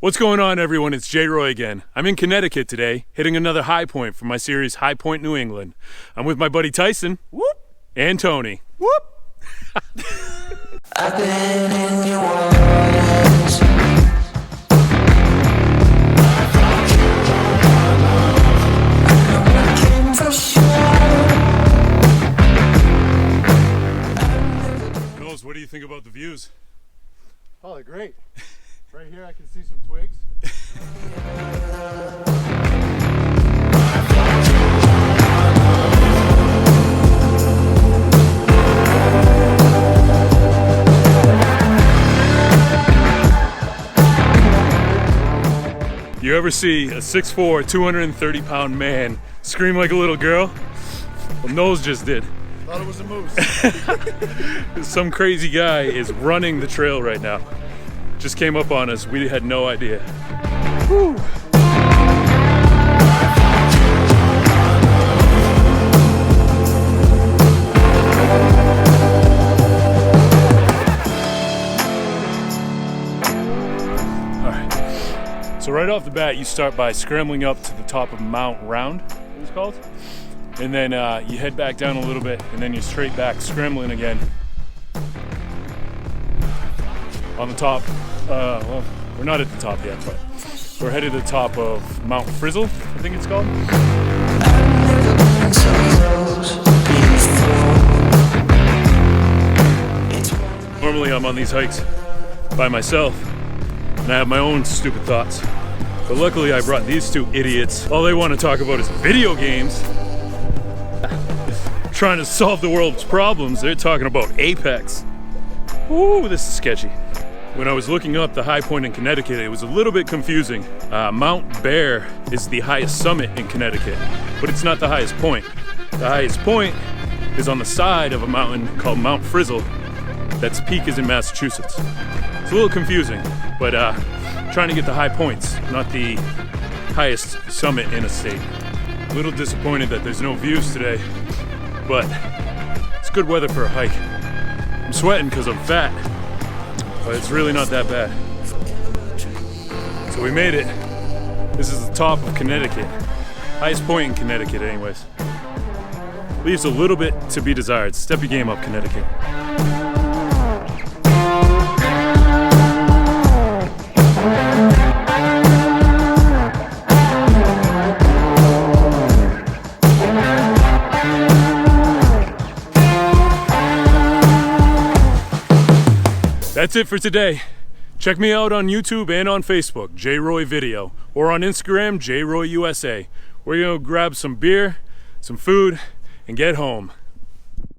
What's going on, everyone? It's J. Roy again. I'm in Connecticut today, hitting another high point from my series High Point New England. I'm with my buddy Tyson. Whoop! And Tony. Whoop! I've been in your waters. Nose, what do you think about the views? Oh, they're great. Right here I can see some twigs. You ever see a 6'4", 230-pound man scream like a little girl? Well, Nose just did. Thought it was a moose. Some crazy guy is running the trail right now. Just came up on us. We had no idea. Whew. All right. So right off the bat, you start by scrambling up to the top of Mount Round, what it's called, and then you head back down a little bit, and then you're straight back, scrambling again. On the top, well, we're not at the top yet, but we're headed to the top of Mt Frissell, I think it's called. Normally I'm on these hikes by myself, and I have my own stupid thoughts. But luckily I brought these two idiots. All they want to talk about is video games. Trying to solve the world's problems. They're talking about Apex. Ooh, this is sketchy. When I was looking up the high point in Connecticut, it was a little bit confusing. Mount Bear is the highest summit in Connecticut, but it's not the highest point. The highest point is on the side of a mountain called Mt Frissell. That's peak is in Massachusetts. It's a little confusing, but trying to get the high points, not the highest summit in a state. A little disappointed that there's no views today, but it's good weather for a hike. I'm sweating because I'm fat, but it's really not that bad. So we made it. This is the top of Connecticut. Highest point in Connecticut anyways. Leaves a little bit to be desired. Step your game up, Connecticut. That's it for today. Check me out on YouTube and on Facebook, J. Roy Video, or on Instagram, J. Roy USA. We're gonna grab some beer, some food, and get home.